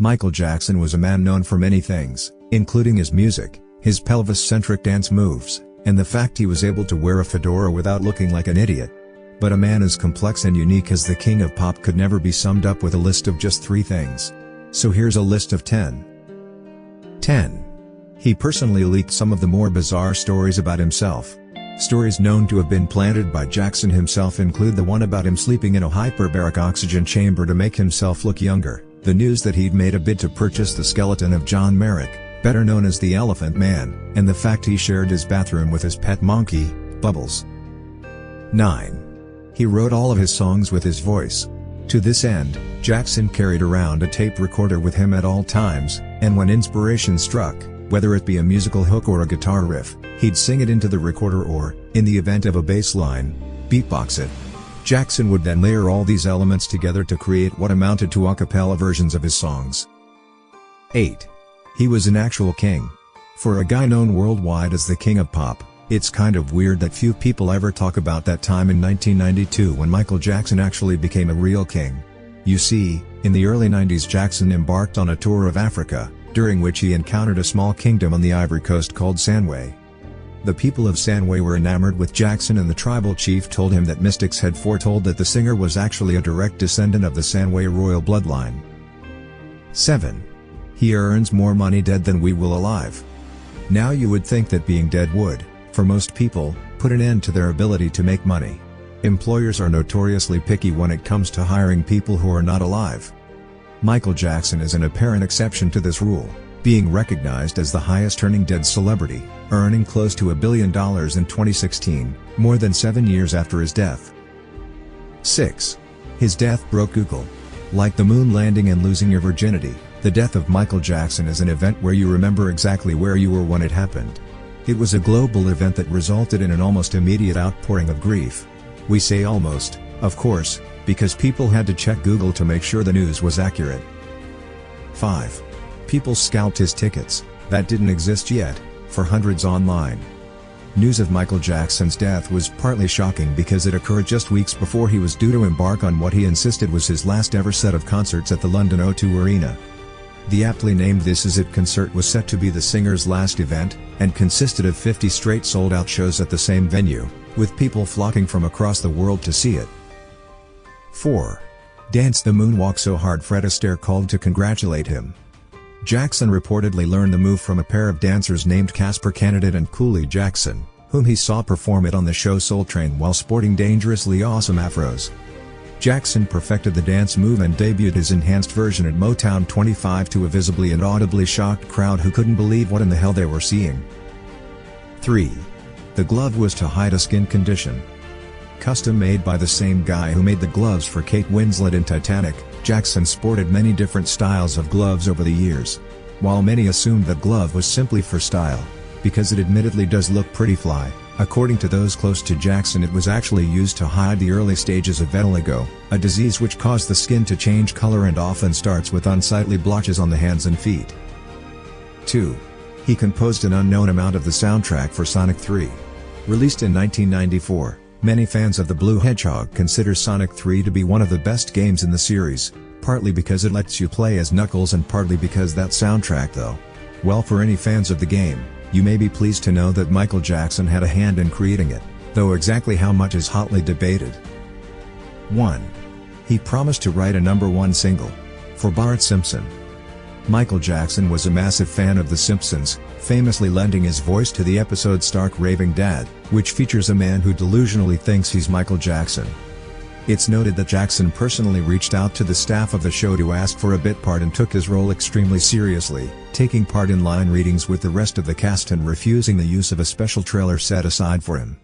Michael Jackson was a man known for many things, including his music, his pelvis-centric dance moves, and the fact he was able to wear a fedora without looking like an idiot. But a man as complex and unique as the king of pop could never be summed up with a list of just 3 things. So here's a list of 10. 10. He personally leaked some of the more bizarre stories about himself. Stories known to have been planted by Jackson himself include the one about him sleeping in a hyperbaric oxygen chamber to make himself look younger, the news that he'd made a bid to purchase the skeleton of John Merrick, better known as the Elephant Man, and the fact he shared his bathroom with his pet monkey, Bubbles. 9. He wrote all of his songs with his voice. To this end, Jackson carried around a tape recorder with him at all times, and when inspiration struck, whether it be a musical hook or a guitar riff, he'd sing it into the recorder or, in the event of a bass line, beatbox it. Jackson would then layer all these elements together to create what amounted to a cappella versions of his songs. 8. He was an actual king. For a guy known worldwide as the king of pop, it's kind of weird that few people ever talk about that time in 1992 when Michael Jackson actually became a real king. You see, in the early 90s Jackson embarked on a tour of Africa, during which he encountered a small kingdom on the Ivory Coast called Sanway. The people of Sanway were enamored with Jackson, and the tribal chief told him that mystics had foretold that the singer was actually a direct descendant of the Sanway royal bloodline. 7. He earns more money dead than we will alive. Now you would think that being dead would, for most people, put an end to their ability to make money. Employers are notoriously picky when it comes to hiring people who are not alive. Michael Jackson is an apparent exception to this rule, being recognized as the highest-earning dead celebrity, earning close to $1 billion in 2016, more than 7 years after his death. 6. His death broke Google. Like the moon landing and losing your virginity, the death of Michael Jackson is an event where you remember exactly where you were when it happened. It was a global event that resulted in an almost immediate outpouring of grief. We say almost, of course, because people had to check Google to make sure the news was accurate. 5. People scalped his tickets, that didn't exist yet, for hundreds online. News of Michael Jackson's death was partly shocking because it occurred just weeks before he was due to embark on what he insisted was his last ever set of concerts at the London O2 Arena. The aptly named This Is It concert was set to be the singer's last event, and consisted of 50 straight sold-out shows at the same venue, with people flocking from across the world to see it. 4. Dance the moonwalk so hard Fred Astaire called to congratulate him. Jackson reportedly learned the move from a pair of dancers named Casper Candidate and Cooley Jackson, whom he saw perform it on the show Soul Train while sporting dangerously awesome afros. Jackson perfected the dance move and debuted his enhanced version at Motown 25 to a visibly and audibly shocked crowd who couldn't believe what in the hell they were seeing. 3. The glove was to hide a skin condition. Custom made by the same guy who made the gloves for Kate Winslet in Titanic, Jackson sported many different styles of gloves over the years. While many assumed that glove was simply for style, because it admittedly does look pretty fly, according to those close to Jackson it was actually used to hide the early stages of vitiligo, a disease which caused the skin to change color and often starts with unsightly blotches on the hands and feet. 2. He composed an unknown amount of the soundtrack for Sonic 3. Released in 1994, many fans of the Blue Hedgehog consider Sonic 3 to be one of the best games in the series, partly because it lets you play as Knuckles and partly because that soundtrack though. Well, for any fans of the game, you may be pleased to know that Michael Jackson had a hand in creating it, though exactly how much is hotly debated. 1. He promised to write a #1 single for Bart Simpson. Michael Jackson was a massive fan of The Simpsons, famously lending his voice to the episode Stark Raving Dad, which features a man who delusionally thinks he's Michael Jackson. It's noted that Jackson personally reached out to the staff of the show to ask for a bit part and took his role extremely seriously, taking part in line readings with the rest of the cast and refusing the use of a special trailer set aside for him.